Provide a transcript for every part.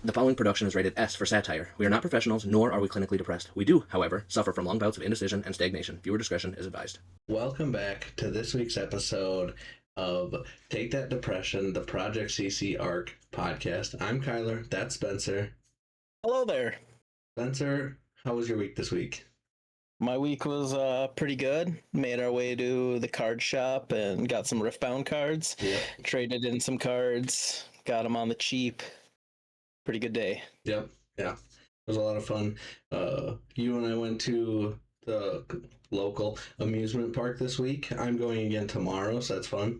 The following production is rated S for satire. We are not professionals, nor are we clinically depressed. We do, however, suffer from long bouts of indecision and stagnation. Viewer discretion is advised. Welcome back to this week's episode of Take That Depression, the Project CC ARC podcast. I'm Kyler. That's Spencer. Hello there. Spencer, how was your week this week? My week was pretty good. Made our way to the card shop and got some Riftbound cards. Yep. Traded in some cards. Got them on the cheap. Pretty good day. Yep. Yeah. It was a lot of fun. You and I went to the local amusement park this week. I'm going again tomorrow, so that's fun.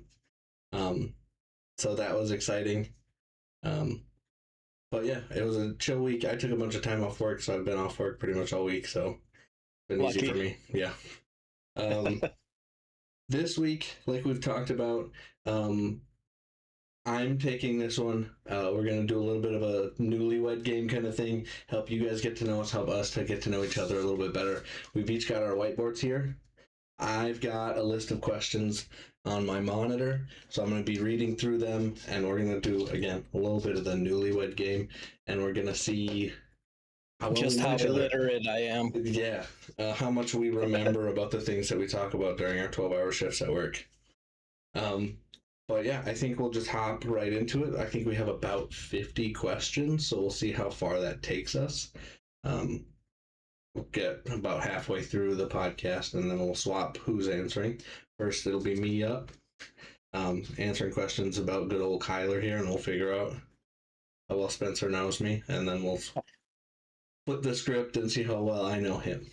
So that was exciting. But yeah, it was a chill week. I took a bunch of time off work, so I've been off work pretty much all week, so it's been Lucky. easy for me. Yeah. This week, like we've talked about, I'm taking this one. We're going to do a little bit of a Newly Wed Game kind of thing. Help you guys get to know us, help us to get to know each other a little bit better. We've each got our whiteboards here. I've got a list of questions on my monitor, so I'm going to be reading through them, and we're going to do, again, a little bit of the Newly Wed Game, and we're going to see how well Just we know how each other. illiterate I am. Yeah, how much we remember about the things that we talk about during our 12-hour shifts at work. But yeah, I think we'll just hop right into it. I think we have about 50 questions, so we'll see how far that takes us. We'll get about halfway through the podcast, and then we'll swap who's answering. First, it'll be me up, answering questions about good old Kyler here, and we'll figure out how well Spencer knows me, and then we'll flip the script and see how well I know him.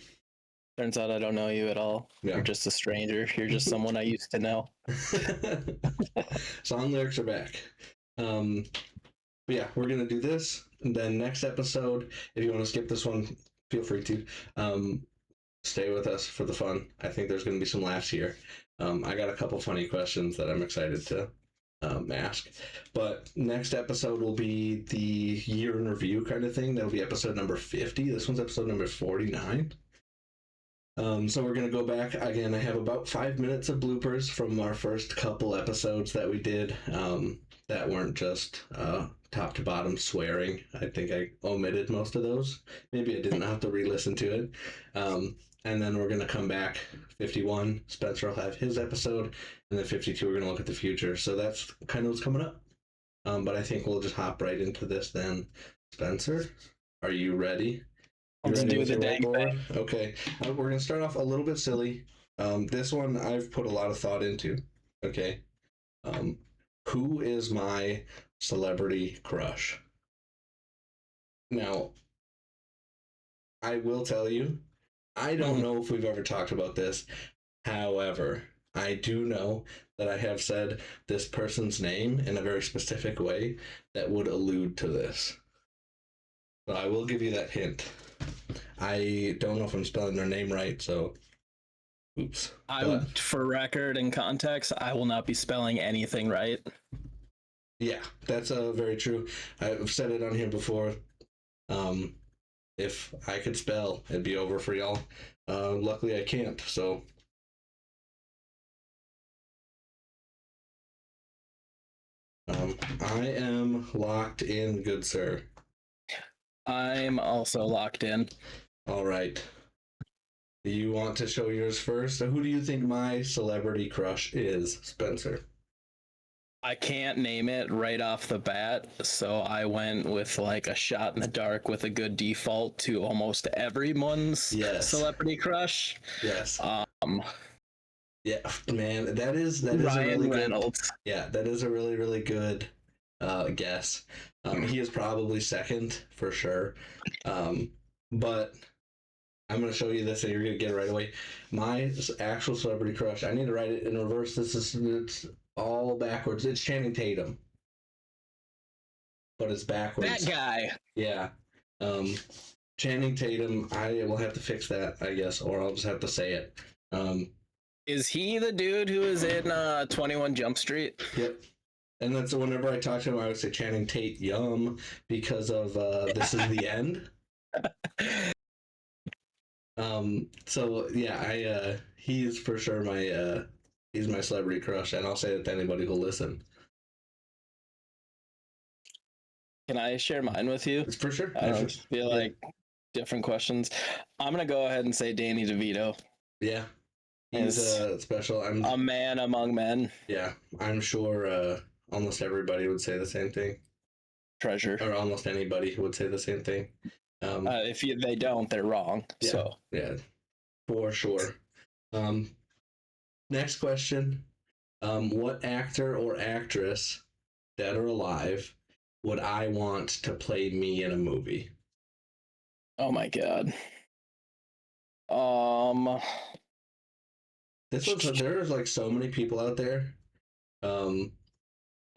Turns out I don't know you at all. Yeah. You're just a stranger. You're just someone I used to know. Song lyrics are back. But yeah, we're gonna do this, and then next episode, if you want to skip this one, feel free to. Stay with us for the fun. I think there's gonna be some laughs here. I got a couple funny questions that I'm excited to ask. But next episode will be the year in review kind of thing. That'll be episode number 50. This one's episode number 49. So we're going to go back again. I have about 5 minutes of bloopers from our first couple episodes that we did that weren't just top to bottom swearing. I think I omitted most of those. Maybe I didn't have to re-listen to it. And then we're going to come back 51. Spencer will have his episode, and then 52 we're going to look at the future. So that's kind of what's coming up. But I think we'll just hop right into this then. Spencer, are you ready? Let's do the dang thing. Okay, we're going to start off a little bit silly. This one I've put a lot of thought into. Okay. Who is my celebrity crush? Now, I will tell you, I don't know if we've ever talked about this. However, I do know that I have said this person's name in a very specific way that would allude to this. So I will give you that hint. I don't know if I'm spelling their name right, so oops. For record and context, I will not be spelling anything right. Yeah, that's very true. I've said it on here before. If I could spell, it'd be over for y'all. Luckily, I can't, so. I am locked in, good sir. I'm also locked in. All right. Do you want to show yours first? So who do you think my celebrity crush is, Spencer? I can't name it right off the bat, so I went with like a shot in the dark with a good default to almost everyone's celebrity crush. Yes. Yeah, man, that is Ryan a really Reynolds. good. Yeah, that is a really, really good guess. He is probably second for sure. But I'm going to show you this and you're going to get it right away. My actual celebrity crush, I need to write it in reverse. It's all backwards. It's Channing Tatum. But it's backwards. That guy. Yeah. Channing Tatum, I will have to fix that, I guess, or I'll just have to say it. Is he the dude who is in 21 Jump Street? Yep. And that's whenever I talk to him, I would say Channing Tate Yum because of This Is the End. So yeah, he's for sure he's my celebrity crush, and I'll say that to anybody who'll listen. Can I share mine with you? It's for sure. I don't feel like different questions. I'm gonna go ahead and say Danny DeVito. Yeah, he's special. I'm a man among men. Yeah, I'm sure almost everybody would say the same thing. Treasure. Or almost anybody would say the same thing. If they don't, they're wrong. Yeah, so yeah, for sure. Next question. What actor or actress, dead or alive, would I want to play me in a movie? Oh my god. There's like so many people out there.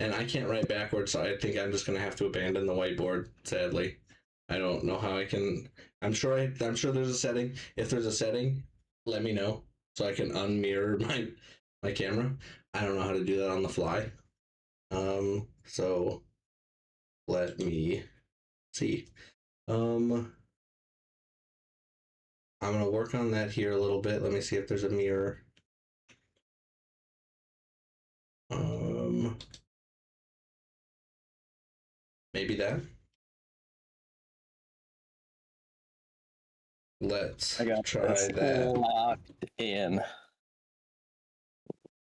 And I can't write backwards, so I think I'm just gonna have to abandon the whiteboard, sadly. I don't know how I can. I'm sure there's a setting. If there's a setting, let me know so I can unmirror my camera. I don't know how to do that on the fly. So let me see. I'm gonna work on that here a little bit. Let me see if there's a mirror. Maybe that. Let's try that. Locked in.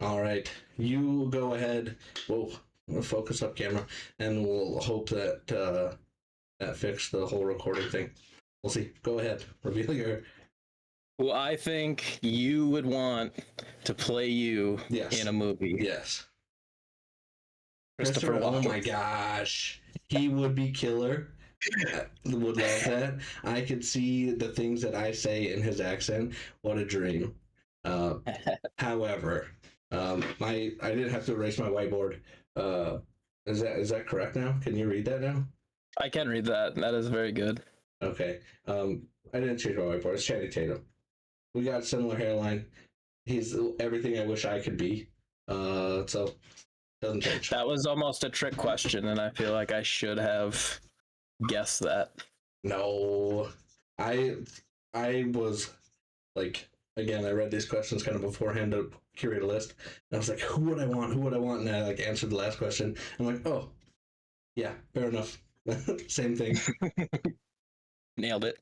All right, you go ahead. We'll focus up camera, and we'll hope that that fixed the whole recording thing. We'll see. Go ahead. Reveal your. Who I think you would want to play you in a movie. Yes. Christopher Oh my gosh, he would be killer. Would love that. I could see the things that I say in his accent. What a dream. However, I didn't have to erase my whiteboard. Is that correct now? Can you read that now? I can read that. That is very good. Okay. I didn't change my whiteboard. It's Channing Tatum. We got similar hairline. He's everything I wish I could be. So doesn't change. That was almost a trick question, and I feel like I should have guessed that. No, I was like, again, I read these questions kind of beforehand to curate a list, and I was like, who would I want? Who would I want? And I like answered the last question. I'm like, oh, yeah, fair enough. Same thing. Nailed it.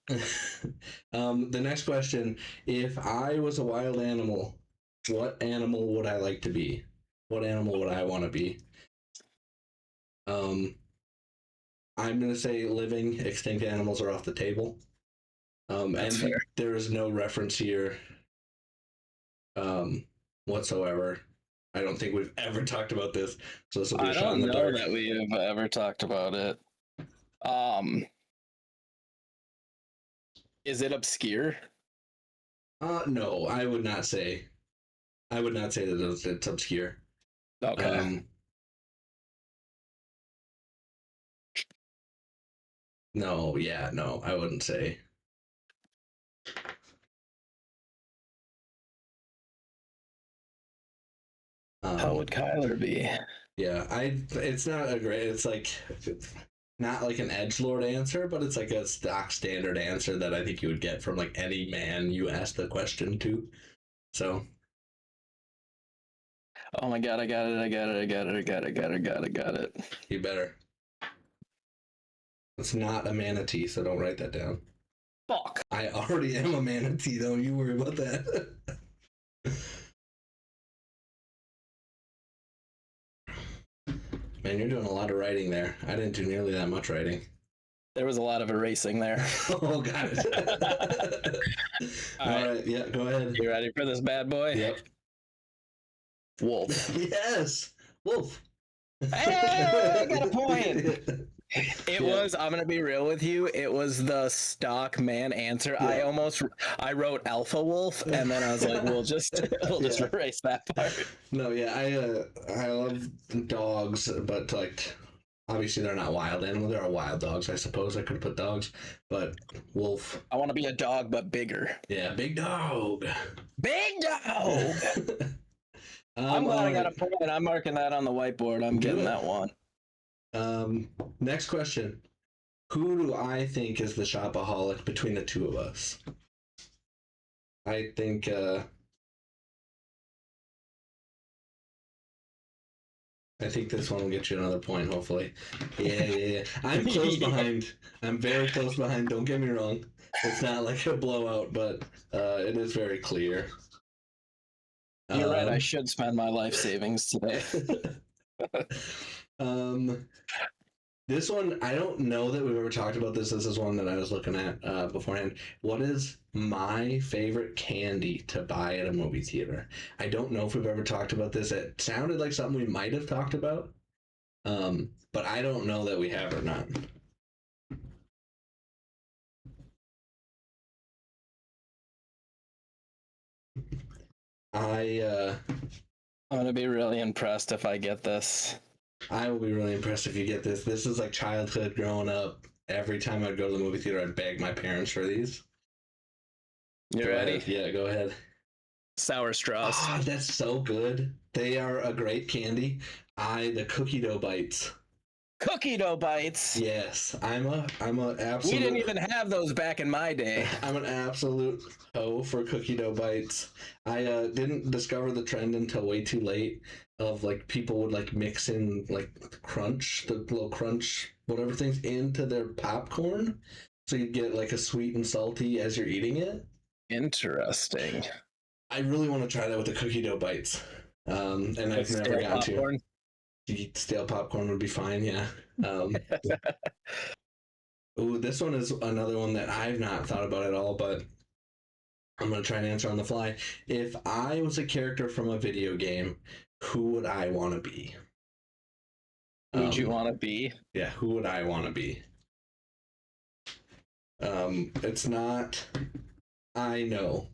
The next question: if I was a wild animal, what animal would I like to be? What animal would I want to be? I'm gonna say living. Extinct animals are off the table. And fair. There is no reference here whatsoever. I don't think we've ever talked about this, so this will be a shot in the dark. I don't know that we have ever talked about it. Is it obscure? No, I would not say. I would not say that it's obscure. Okay. No, I wouldn't say. How would Kyler be? Yeah, it's not a great. It's like not like an edgelord answer, but it's like a stock standard answer that I think you would get from like any man you ask the question to. So. Oh my god! I got it. You better. It's not a manatee, so don't write that down. Fuck. I already am a manatee, don't you worry about that. Man, you're doing a lot of writing there. I didn't do nearly that much writing. There was a lot of erasing there. Oh, got it. All right, yeah, go ahead. You ready for this bad boy? Yep. Wolf. Yes, wolf. Hey, I got a point. It was, I'm going to be real with you, it was the stock man answer. Yeah. I wrote alpha wolf, and then I was like, we'll just erase that part. No, yeah, I love dogs, but like, obviously they're not wild animals. There are wild dogs, I suppose. I could put dogs, but wolf. I want to be a dog, but bigger. Yeah, big dog. Big dog! I'm glad I got a point. I'm marking that on the whiteboard. I'm getting that one. Next question. Who do I think is the shopaholic between the two of us? I think I think this one will get you another point, hopefully. Yeah. I'm close behind. I'm very close behind. Don't get me wrong. It's not like a blowout, but it is very clear. You're right. I should spend my life savings today. This one, I don't know that we've ever talked about this. This is one that I was looking at beforehand. What is my favorite candy to buy at a movie theater? I don't know if we've ever talked about this. It sounded like something we might have talked about, but I don't know that we have or not. I'm gonna be really impressed if I get this. I will be really impressed if you get this. This is like childhood growing up. Every time I'd go to the movie theater, I'd beg my parents for these. You ready? Yeah, go ahead. Sour straws. Oh, that's so good. They are a great candy. The cookie dough bites. Cookie dough bites. Yes, I'm a absolute. We didn't even have those back in my day. I'm an absolute hoe for cookie dough bites. I didn't discover the trend until way too late. Of like people would like mix in like the little crunch, whatever things into their popcorn, so you get like a sweet and salty as you're eating it. Interesting. I really want to try that with the cookie dough bites, and I've never gotten to. Stale popcorn would be fine, yeah. Ooh, this one is another one that I've not thought about at all, but I'm going to try and answer on the fly. If I was a character from a video game, who would I want to be? Who would you want to be? Yeah, who would I want to be? It's not... I know.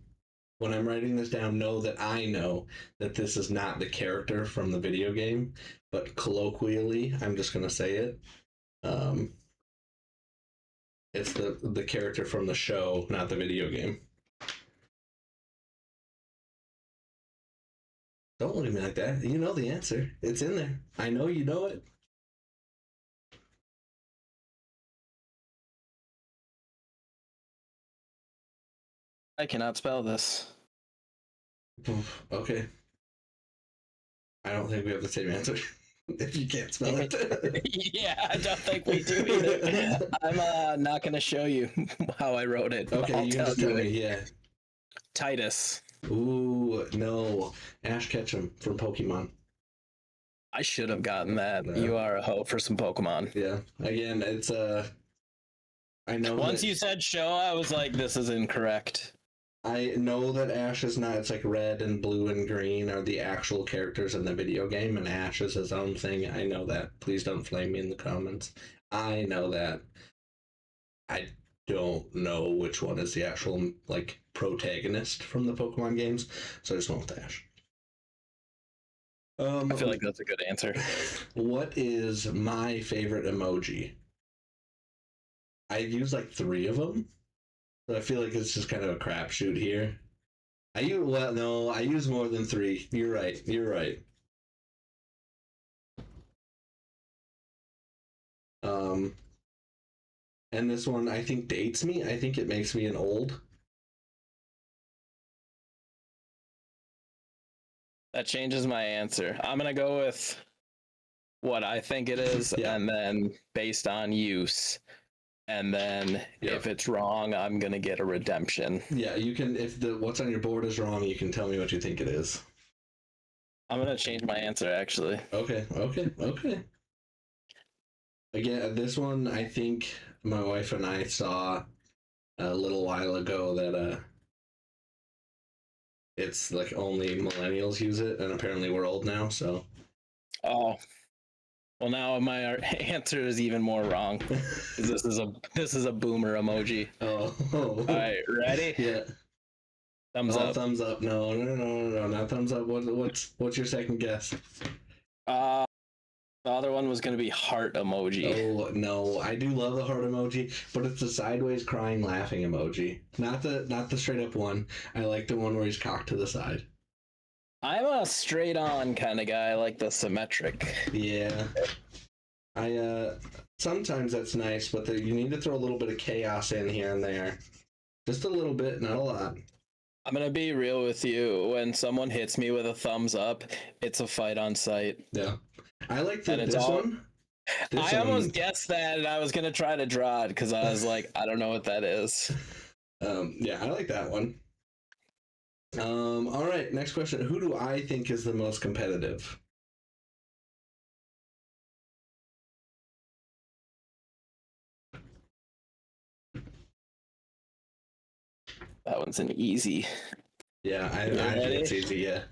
When I'm writing this down, know that I know that this is not the character from the video game, but colloquially, I'm just going to say it. It's the character from the show, not the video game. Don't look at me like that. You know the answer. It's in there. I know you know it. I cannot spell this. Okay. I don't think we have the same answer. If you can't spell it. Yeah, I don't think we do either. I'm not going to show you how I wrote it. Okay, you just tell me, yeah. Titus. Ooh, no. Ash Ketchum from Pokemon. I should have gotten that. No. You are a hoe for some Pokemon. Yeah. Again, it's I know. Once you said show, I was like, this is incorrect. I know that Ash is not. It's like red and blue and green are the actual characters in the video game, and Ash is his own thing. I know that. Please don't flame me in the comments. I know that. I don't know which one is the actual like protagonist from the Pokemon games, so I just went with Ash. I feel like that's a good answer. What is my favorite emoji? I use like 3 of them. So I feel like it's just kind of a crapshoot here. I use more than 3. You're right. And this one I think dates me. I think it makes me an old. That changes my answer. I'm gonna go with what I think it is, Yeah. and then based on use. And then if it's wrong, I'm gonna get a redemption. Yeah, you can. If the what's on your board is wrong, you can tell me what you think it is. I'm gonna change my answer actually. Okay. Again, this one I think my wife and I saw a little while ago that it's like only millennials use it, and apparently we're old now, so. Oh. Well, now my answer is even more wrong. This is a boomer emoji. Oh. All right, ready? Yeah. Thumbs up. Thumbs up. No, not thumbs up. What's your second guess? The other one was gonna be heart emoji. Oh no, I do love the heart emoji, but it's the sideways crying laughing emoji. Not the straight up one. I like the one where he's cocked to the side. I'm a straight on kind of guy. I like the symmetric. Yeah. I sometimes that's nice, but you need to throw a little bit of chaos in here and there. Just a little bit, not a lot. I'm gonna be real with you. When someone hits me with a thumbs up, it's a fight on sight. Yeah. I like And it's this all- one. This I one, almost guessed that, and I was gonna try to draw it because I was like, I don't know what that is. yeah, I like that one. All right, next question. Who do I think is the most competitive? That one's an easy. Yeah, I Yeah, think it's easy. Yeah.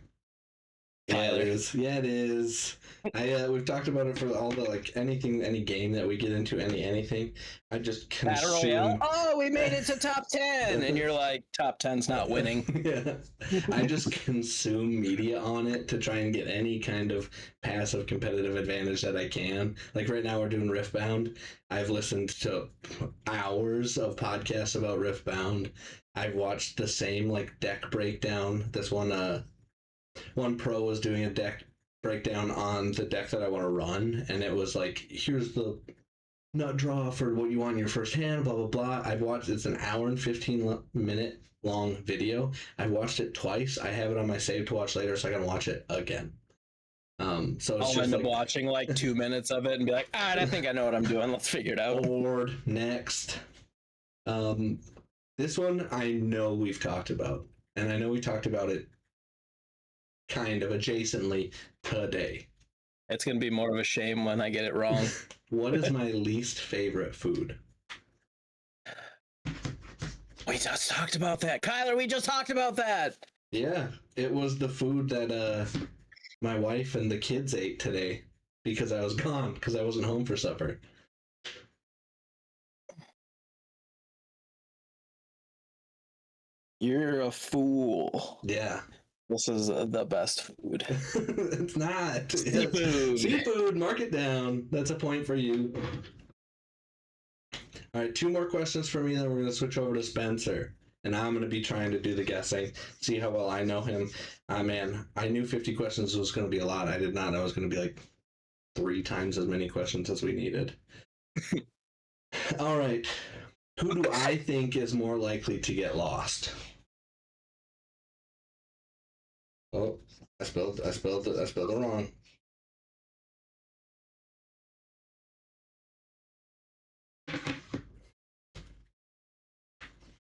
Yeah, it Tyler. is. Yeah, it is. We've talked about it for all the like anything, any game that we get into, anything. I just Battle Royale. consume. Oh, we made it to top 10, and you're like, top 10's not winning. Yeah, I just consume media on it to try and get any kind of passive competitive advantage that I can. Like right now, we're doing Riftbound. I've listened to hours of podcasts about Riftbound. I've watched the same like deck breakdown. This one pro was doing a deck breakdown on the deck that I want to run, and it was like, here's the nut draw for what you want in your first hand, blah blah blah. I've watched it's an hour and 15-minute long video. I've watched it twice. I have it on my save to watch later, so I can watch it again. So it's I'll just end up like, watching like 2 minutes of it and be like, all right, I think I know what I'm doing. Let's figure it out. Award next. This one I know we've talked about, and I know we talked about it kind of adjacently today. It's gonna be more of a shame when I get it wrong. What is my least favorite food? We just talked about that, Kyler. We just talked about that. Yeah, it was the food that my wife and the kids ate today because I was gone, because I wasn't home for supper. You're a fool. Yeah. This is the best food. It's not. Seafood. Seafood, mark it down. That's a point for you. All right, 2 more questions for me, then we're going to switch over to Spencer. And I'm going to be trying to do the guessing, see how well I know him. Man, I knew 50 questions was going to be a lot. I did not know it was going to be like 3 times as many questions as we needed. All right. Who do I think is more likely to get lost? Oh, I spelled it wrong.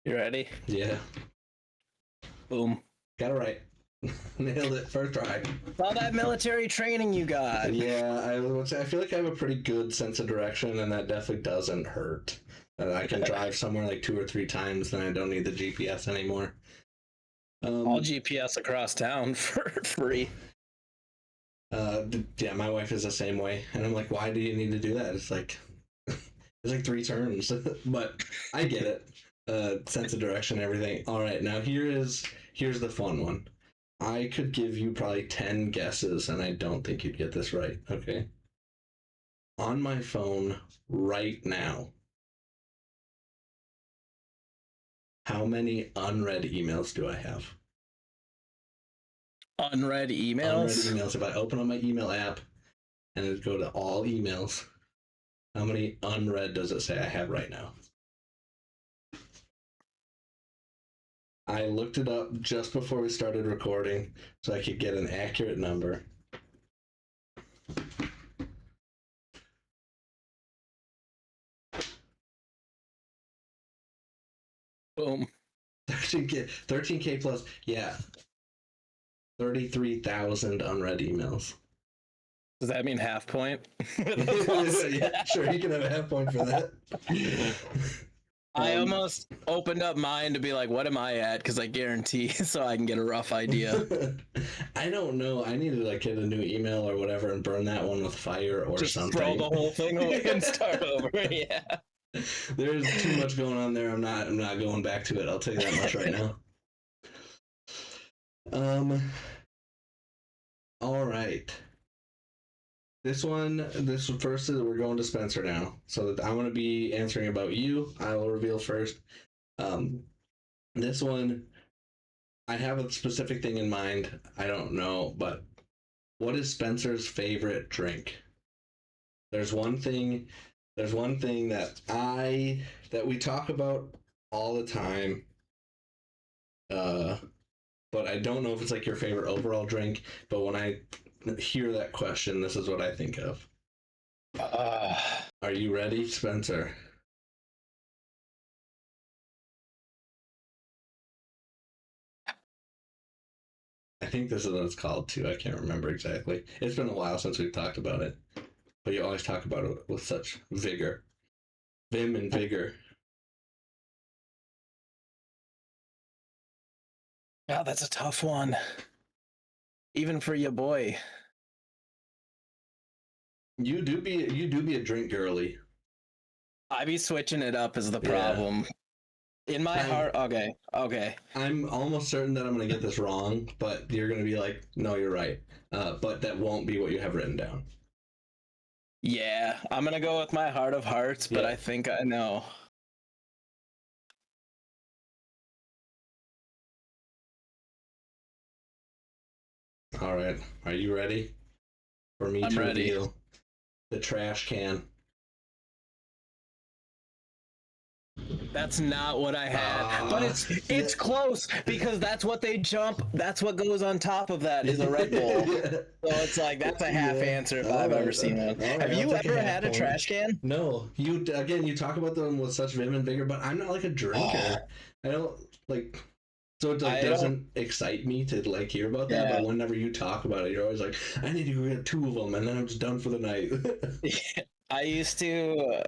You ready? Yeah, Boom. got it right. Nailed it first try. All that military training you got. Yeah, I feel like I have a pretty good sense of direction, and that definitely doesn't hurt. I can drive somewhere like 2 or 3 times, then I don't need the GPS anymore. All GPS across town for free. Yeah, my wife is the same way, and I'm like, why do you need to do that? It's like 3 turns, but I get it. Sense of direction, and everything. All right, now here's the fun one. I could give you probably 10 guesses, and I don't think you'd get this right. Okay. On my phone right now, how many unread emails do I have? Unread emails. Unread emails. If I open up my email app and it go to all emails, how many unread does it say I have right now? I looked it up just before we started recording so I could get an accurate number. Boom. 13K plus, yeah. 33,000 unread emails. Does that mean half point? Yeah, sure, you can have a half point for that. I almost opened up mine to be like, what am I at? Because I guarantee so I can get a rough idea. I don't know. I need to like get a new email or whatever and burn that one with fire or Just something. throw the whole thing away and start over. Yeah. There's too much going on there. I'm not going back to it. I'll tell you that much right now. All right. This first is we're going to Spencer now. So I'm going to be answering about you. I will reveal first. This one, I have a specific thing in mind. I don't know, but what is Spencer's favorite drink? There's one thing that we talk about all the time. But I don't know if it's like your favorite overall drink. But when I hear that question, this is what I think of. Uh, Are you ready, Spencer? I think this is what it's called too. I can't remember exactly. It's been a while since we've talked about it, but you always talk about it with such vigor, vim, and vigor. yeah, that's a tough one. Even for your boy. You do be a drink girly. I be switching it up is the Yeah. problem. In my heart, okay. I'm almost certain that I'm going to get this wrong, but you're going to be like, no, you're right. But that won't be what you have written down. Yeah, I'm gonna go with my heart of hearts, but Yeah. I think I know. All right. Are you ready for me I'm to ready. reveal the trash can? That's not what I had, but it's close because that's what they jump. That's what goes on top of that is a Red Bull. So it's like that's a half answer if I've ever seen one. Have you ever had a trash can? No. You talk about them with such vim and vigor, but I'm not like a drinker. I don't like. So it like doesn't excite me to like hear about that. Yeah. But whenever you talk about it, you're always like, I need to go get 2 of them, and then I'm just done for the night. I used to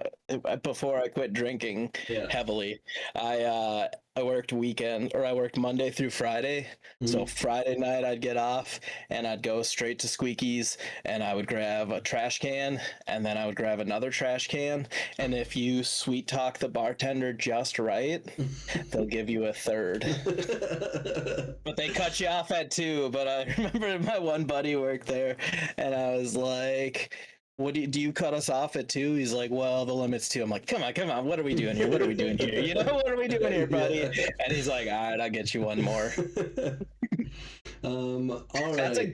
before I quit drinking heavily. I worked I worked Monday through Friday. So Friday night I'd get off and I'd go straight to Squeaky's and I would grab a trash can and then I would grab another trash can. And if you sweet talk the bartender just right, they'll give you a third. But they cut you off at 2. But I remember my one buddy worked there and I was like, what do you cut us off at 2? He's like, well, the limit's 2. I'm like, come on, what are we doing here? What are we doing here? You know, what are we doing here, buddy? Yeah. And he's like, all right, I'll get you one more. All right. That's a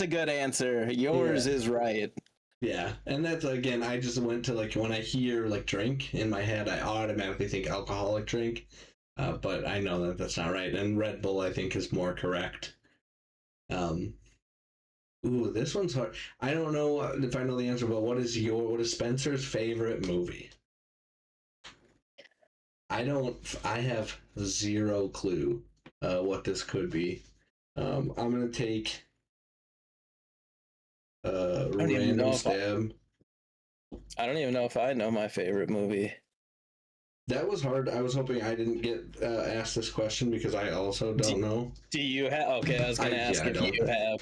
good answer. Yours is right. Yeah, and that's again, I just went to like when I hear like drink in my head, I automatically think alcoholic drink, but I know that that's not right. And Red Bull, I think, is more correct. Ooh, this one's hard. I don't know if I know the answer, but what is Spencer's favorite movie? I have zero clue what this could be. I'm gonna take random stab. I don't even know if I know my favorite movie. That was hard. I was hoping I didn't get asked this question because I also don't know. Do you have? Okay, I was gonna ask if you have.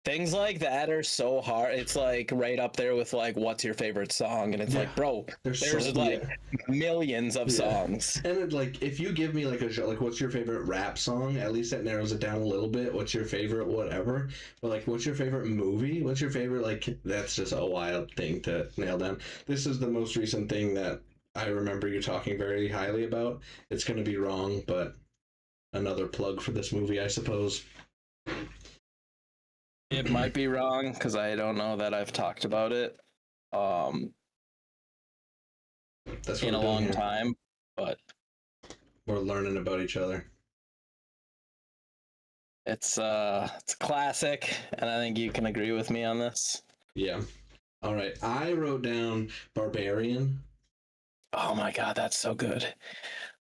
Things like that are so hard. It's like right up there with like, what's your favorite song? And it's like, bro, there's like millions of songs. And it, like, if you give me like what's your favorite rap song? At least that narrows it down a little bit. What's your favorite whatever? But like, what's your favorite movie? What's your favorite like? That's just a wild thing to nail down. This is the most recent thing that I remember you talking very highly about. It's gonna be wrong, but another plug for this movie, I suppose. It might be wrong because I don't know that I've talked about it That's in a long time, but we're learning about each other. It's a classic, and I think you can agree with me on this. Yeah. All right. I wrote down Barbarian. Oh my god, that's so good.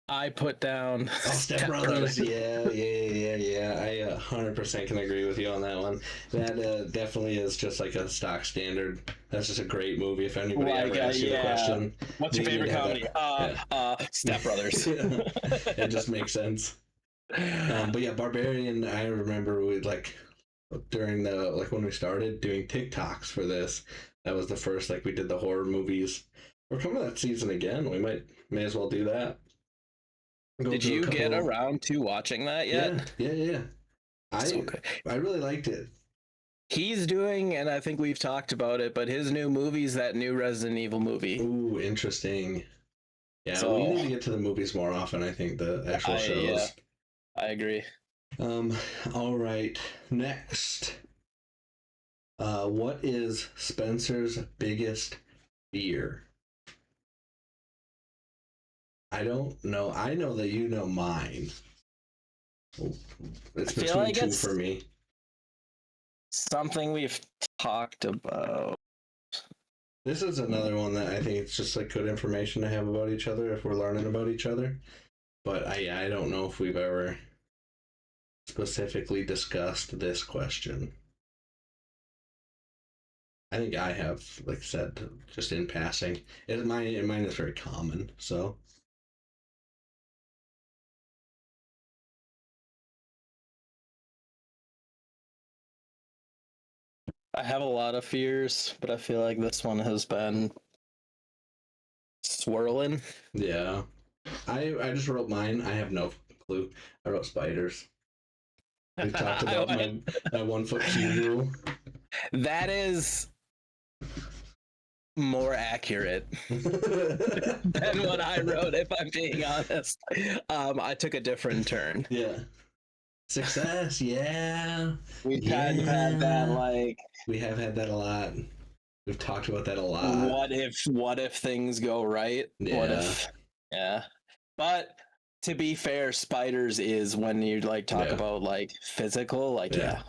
I put down Step Brothers. Yeah. I 100% can agree with you on that one. That definitely is just like a stock standard. That's just a great movie. If anybody ever asks you the question, what's your favorite comedy? Step Brothers. It just makes sense. But yeah, Barbarian. I remember we during the when we started doing TikToks for this. That was the first we did the horror movies. We're coming to that season again. We may as well do that. Did you get around to watching that yet? Yeah. I really liked it. He's doing, and I think we've talked about it, but his new movie's that new Resident Evil movie. Ooh, interesting. Yeah, so, we need to get to the movies more often, I think, the actual shows. Yeah, I agree. All right. Next. What is Spencer's biggest fear? I don't know. I know that you know mine. It's between 2 for me. Something we've talked about. This is another one that I think it's just like good information to have about each other if we're learning about each other. But I don't know if we've ever specifically discussed this question. I think I have, like I said, just in passing. Mine is very common, so. I have a lot of fears, but I feel like this one has been swirling. Yeah. I just wrote mine. I have no clue. I wrote spiders. We talked about my 1 foot cube rule. That is more accurate than what I wrote, if I'm being honest. I took a different turn. Yeah. Success, yeah. We kind of had that, like, we have had that a lot. We've talked about that a lot. What if things go right? Yeah. What if, yeah. But to be fair, spiders is when you like talk about like physical, like I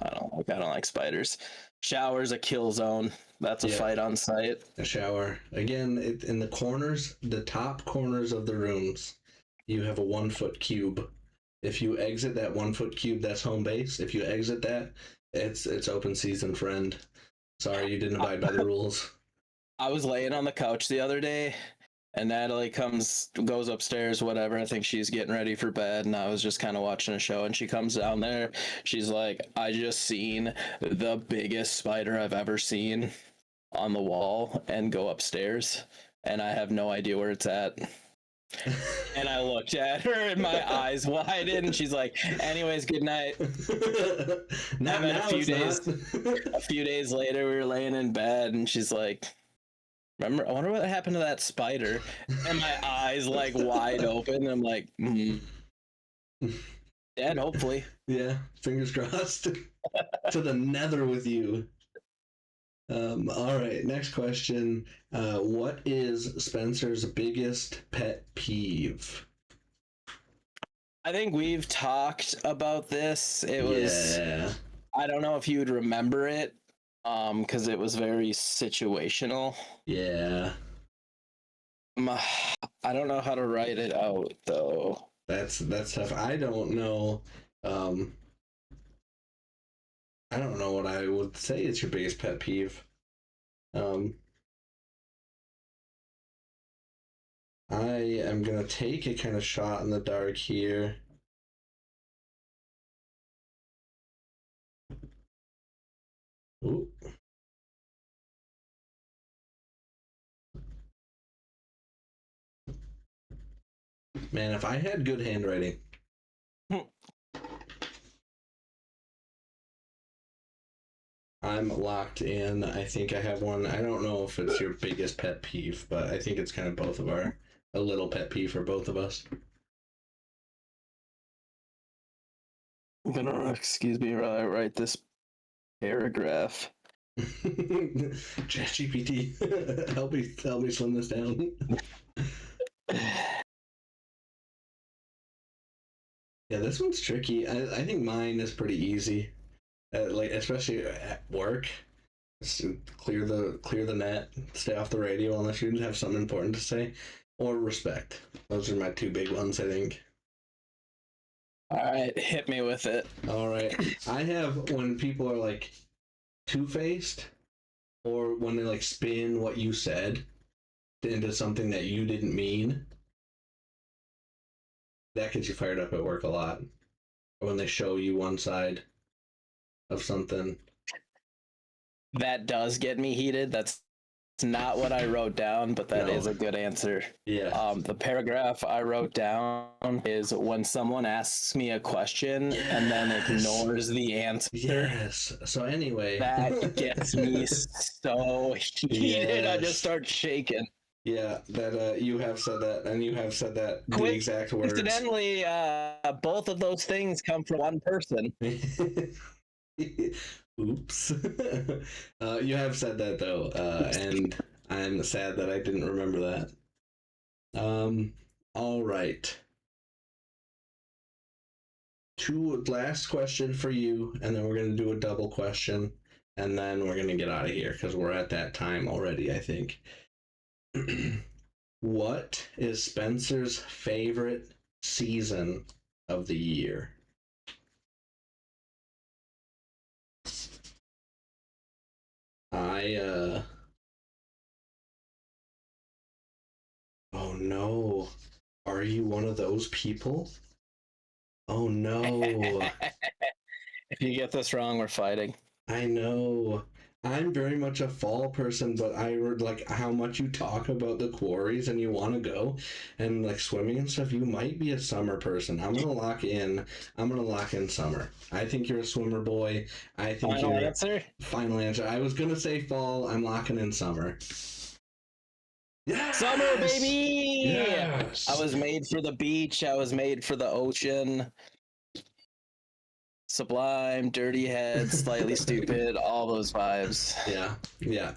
don't like spiders. Shower's a kill zone. That's a fight on site. A shower. Again, in the corners, the top corners of the rooms, you have a 1 foot cube. If you exit that 1 foot cube, that's home base. If you exit that, it's open season, friend. Sorry, you didn't abide by the rules. I was laying on the couch the other day, and Natalie goes upstairs, whatever. I think she's getting ready for bed, and I was just kind of watching a show, and she comes down there. She's like, I just seen the biggest spider I've ever seen on the wall, and go upstairs, and I have no idea where it's at. And I looked at her and my eyes widened, and she's like, anyways, good night. And then a few days later, we were laying in bed, and she's like, I wonder what happened to that spider. And my eyes like wide open, and I'm like, dead, hopefully. Yeah, fingers crossed. To the nether with you. All right, next question. What is Spencer's biggest pet peeve? I think we've talked about this. It was, I don't know if you would remember it, because it was very situational. Yeah. I don't know how to write it out though. That's tough. I don't know. I don't know what I would say is your biggest pet peeve. I am gonna take a kind of shot in the dark here. Ooh. Man, if I had good handwriting. I'm locked in. I think I have one. I don't know if it's your biggest pet peeve, but I think it's kind of both of a little pet peeve for both of us. I'm gonna, excuse me while I write this paragraph. ChatGPT, help me slim this down. Yeah, this one's tricky. I think mine is pretty easy. Like especially at work, just clear the net, stay off the radio unless you have something important to say, or respect. Those are my two big ones, I think. All right, hit me with it. All right, I have when people are like two-faced, or when they like spin what you said into something that you didn't mean. That gets you fired up at work a lot. Or when they show you one side of something. That does get me heated. That's not what I wrote down, but that is a good answer. Yeah. The paragraph I wrote down is when someone asks me a question and then ignores the answer. Yes. So anyway. That gets me so heated. I just start shaking. Yeah, that you have said that, and you have said that the exact words. Incidentally, both of those things come from one person. Oops. You have said that though, and I'm sad that I didn't remember that. All right. Last question for you, and then we're gonna do a double question. and then we're gonna get out of here because we're at that time already, I think. What is Spencer's favorite season of the year? Oh no. Are you one of those people? Oh no. If you get this wrong, we're fighting. I know. I'm very much a fall person, but I heard like how much you talk about the quarries and you want to go and like swimming and stuff. You might be a summer person. I'm gonna lock in. I'm gonna lock in summer. I think you're a swimmer boy. I think Final you're answer? final answer. I was gonna say fall. I'm locking in summer. Yes! Summer, baby! Yes! I was made for the beach. I was made for the ocean. Sublime, dirty head, slightly stupid, all those vibes. Yeah.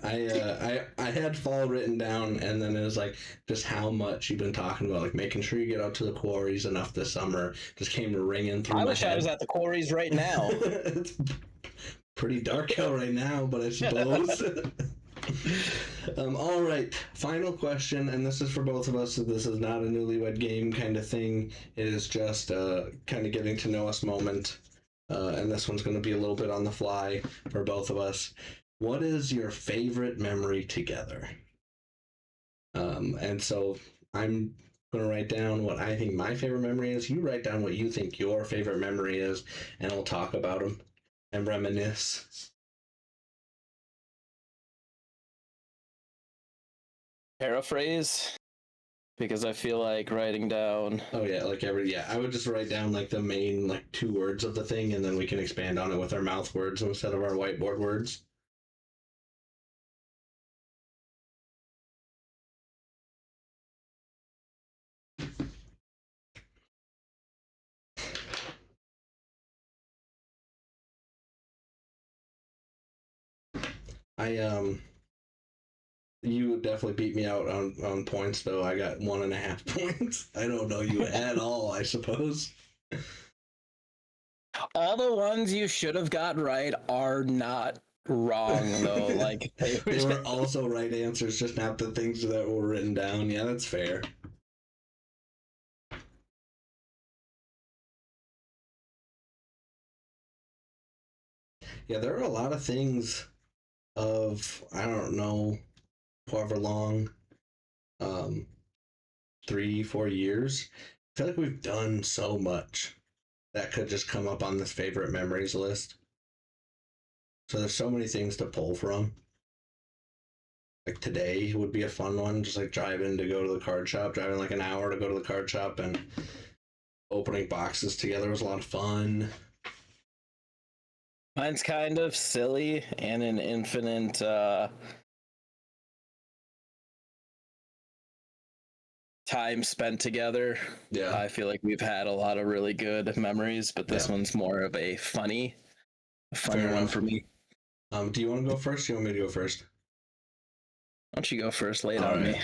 I had fall written down, and then it was like just how much you've been talking about, like making sure you get out to the quarries enough this summer. Just came ringing through my wish head. I was at the quarries right now. It's pretty dark out right now, but I suppose. All right, final question, and this is for both of us. So this is not a newlywed game kind of thing. It is just kind of getting to know us moment. And this one's going to be a little bit on the fly for both of us. What is your favorite memory together? And so I'm going to write down what I think my favorite memory is. You write down what you think your favorite memory is, and we'll talk about them and reminisce. Paraphrase, because I feel like writing down. Oh yeah, I would just write down like the main like 2 words of the thing, and then we can expand on it with our mouth words instead of our whiteboard words. You definitely beat me out on points though. I got 1.5 points. I don't know you at all, I suppose. All the ones you should have got right are not wrong though. Like they were also right answers, just not the things that were written down. Yeah, that's fair. Yeah, there are a lot of things of I don't know, however long, 3-4 years. I feel like we've done so much that could just come up on this favorite memories list. So there's so many things to pull from. Like today would be a fun one, just like driving to go to the card shop, driving like an hour to go to the card shop and opening boxes together was a lot of fun. Mine's kind of silly and an infinite time spent together. Yeah. I feel like we've had a lot of really good memories, but this one's more of a funny one for me. Do you want to go first? Or do you want me to go first? Why don't you go first? Lay it on me.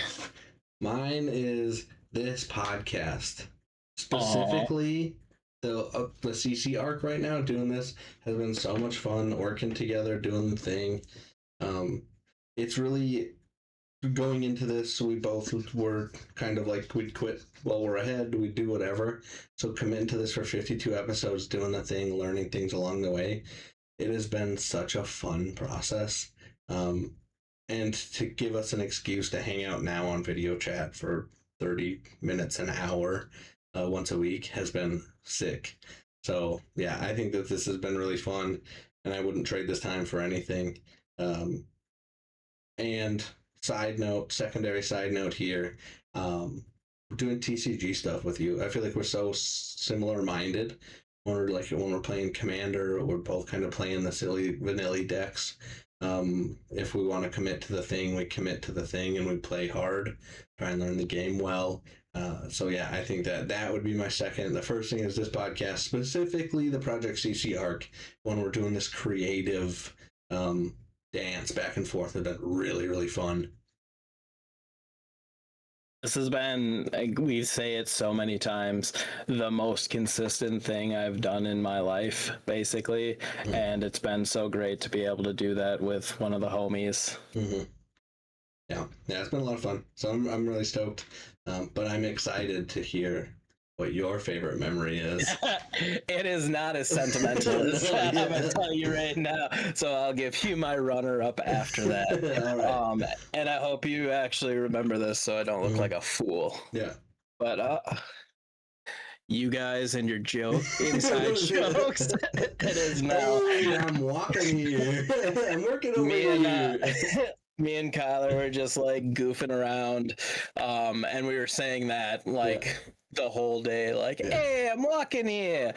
Mine is this podcast. Specifically, the CC arc right now, doing this has been so much fun, working together, doing the thing. It's really going into this, we both were kind of like we'd quit while we're ahead, we'd do whatever. So committing to this for 52 episodes, doing the thing, learning things along the way. It has been such a fun process. And to give us an excuse to hang out now on video chat for 30 minutes, an hour, once a week has been sick. So yeah, I think that this has been really fun, and I wouldn't trade this time for anything. And secondary side note here, doing TCG stuff with you. I feel like we're so similar minded. When we're playing Commander, we're both kind of playing the silly vanilla decks. If we want to commit to the thing, we commit to the thing and we play hard, try and learn the game well. So yeah, I think that would be my second. The first thing is this podcast, specifically the Project CC arc, when we're doing this creative dance back and forth. It's been really, really fun. This has been, like, we say it so many times, the most consistent thing I've done in my life, basically. And it's been so great to be able to do that with one of the homies. Mm-hmm. Yeah, it's been a lot of fun. So I'm really stoked. But I'm excited to hear what your favorite memory is. It is not as sentimental as that, I'm going to tell you right now. So I'll give you my runner-up after that. All right. And I hope you actually remember this so I don't look like a fool. Yeah. But you guys and your inside jokes. It is now. Hey, I'm walking here. I'm working over here. Me and Kyler were just like goofing around, and we were saying that like the whole day, like, hey, I'm walking here.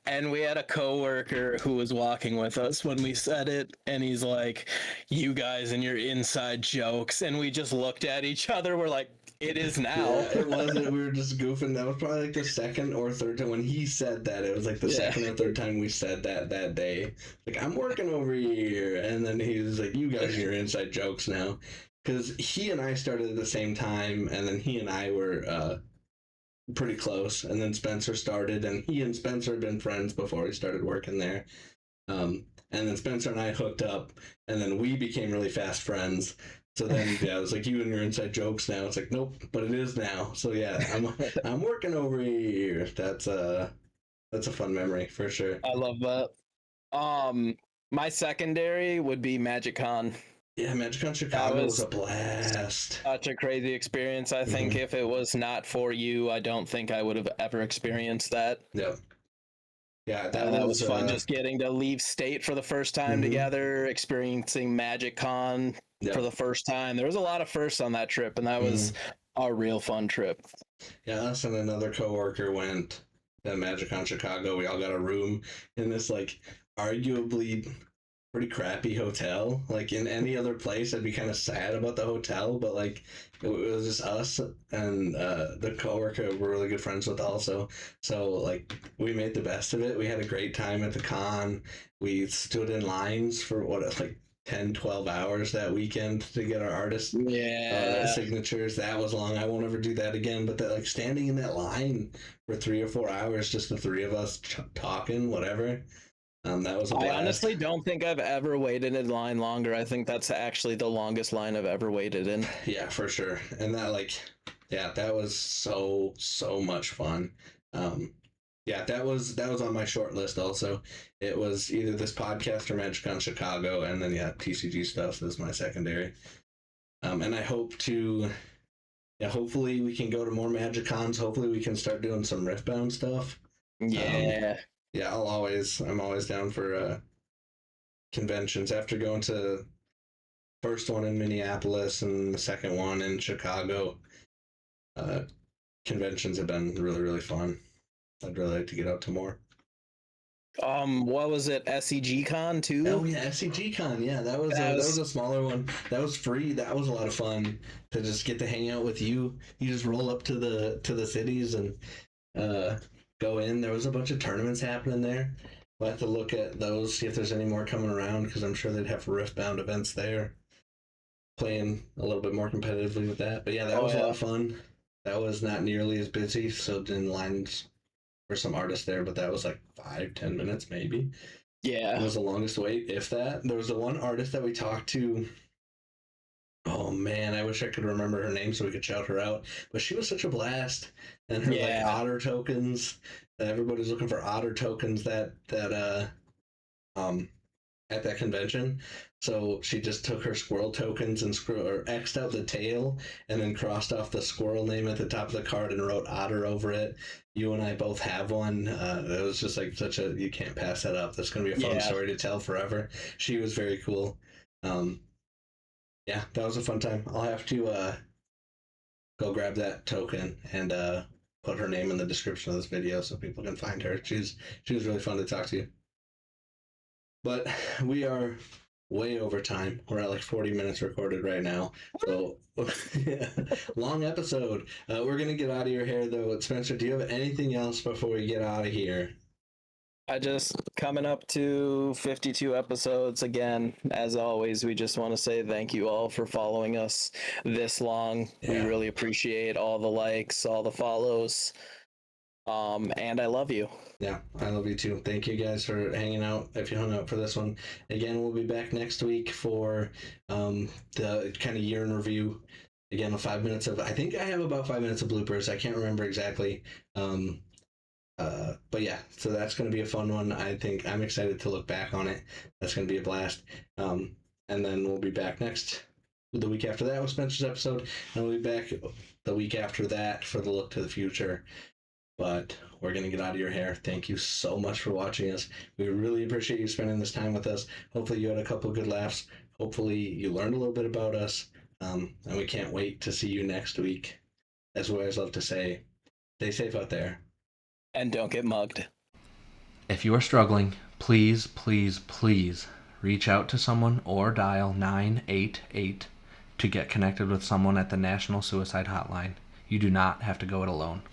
And we had a coworker who was walking with us when we said it, and he's like, you guys and your inside jokes. And we just looked at each other. We're like, it is now. Yeah, it wasn't. We were just goofing. That was probably like the second or third time when he said that. It was like the second or third time we said that day. Like, I'm working over here, and then he was like, "You guys, your inside jokes now," because he and I started at the same time, and then he and I were pretty close, and then Spencer started, and he and Spencer had been friends before he started working there. And then Spencer and I hooked up, and then we became really fast friends. So then, it was like, you and your inside jokes now. It's like, nope, but it is now. So yeah, I'm working over here. That's a fun memory for sure. I love that. My secondary would be MagicCon. Yeah, MagicCon Chicago was a blast. Such a crazy experience. I think if it was not for you, I don't think I would have ever experienced that. Yep. Yeah, that was fun. Just getting to leave state for the first time together, experiencing MagicCon for the first time. There was a lot of firsts on that trip, and that was a real fun trip. Yeah, us and another coworker went to MagicCon Chicago. We all got a room in this like arguably pretty crappy hotel. Like in any other place, I'd be kind of sad about the hotel, but like it was just us and the coworker we're really good friends with also. So like we made the best of it. We had a great time at the con. We stood in lines for like 10-12 hours that weekend to get our artist signatures. That was long. I won't ever do that again, but that like standing in that line for 3 or 4 hours, just the three of us talking whatever. That was a blast. I honestly don't think I've ever waited in line longer. I think that's actually the longest line I've ever waited in. Yeah, for sure. And that that was so much fun. That was on my short list also. It was either this podcast or MagicCon Chicago, and then TCG stuff is my secondary. And I hope to hopefully we can go to more MagicCons. Hopefully we can start doing some Riftbound stuff. Yeah, I'm always down for conventions. After going to first one in Minneapolis and the second one in Chicago, conventions have been really, really fun. I'd really like to get out to more. What was it? SEG Con too? Oh yeah, SEG Con. Yeah, that was a smaller one. That was free. That was a lot of fun to just get to hang out with you. You just roll up to the cities and go in. There was a bunch of tournaments happening there. We'll have to look at those, see if there's any more coming around, because I'm sure they'd have Riftbound events there. Playing a little bit more competitively with that. But yeah, that was a lot of fun. That was not nearly as busy, so in lines for some artists there, but that was like 5-10 minutes maybe. Yeah. It was the longest wait, if that. There was the one artist that we talked to. Oh man, I wish I could remember her name so we could shout her out. But she was such a blast. And her like otter tokens. Everybody's looking for otter tokens that at that convention. So she just took her squirrel tokens and X'd out the tail and then crossed off the squirrel name at the top of the card and wrote otter over it. You and I both have one. It was just like you can't pass that up. That's going to be a fun story to tell forever. She was very cool. That was a fun time. I'll have to go grab that token and put her name in the description of this video so people can find her. She was really fun to talk to. But we are way over time. We're at like 40 minutes recorded right now. So long episode. We're gonna get out of your hair though. Spencer, do you have anything else before we get out of here? I just coming up to 52 episodes again. As always, we just want to say thank you all for following us this long. We Yeah. really appreciate all the likes, all the follows. And I love you. Yeah, I love you too. Thank you guys for hanging out. If you hung out for this one, again, we'll be back next week for the kind of year in review. Again, with 5 minutes of, I think I have about 5 minutes of bloopers. I can't remember exactly. But yeah, so that's going to be a fun one. I think I'm excited to look back on it. That's going to be a blast. And then we'll be back the week after that with Spencer's episode, and we'll be back the week after that for the look to the future. But we're going to get out of your hair. Thank you so much for watching us. We really appreciate you spending this time with us. Hopefully you had a couple good laughs. Hopefully you learned a little bit about us. And we can't wait to see you next week. As we always love to say, stay safe out there. And don't get mugged. If you are struggling, please, please, please reach out to someone or dial 988 to get connected with someone at the National Suicide Hotline. You do not have to go it alone.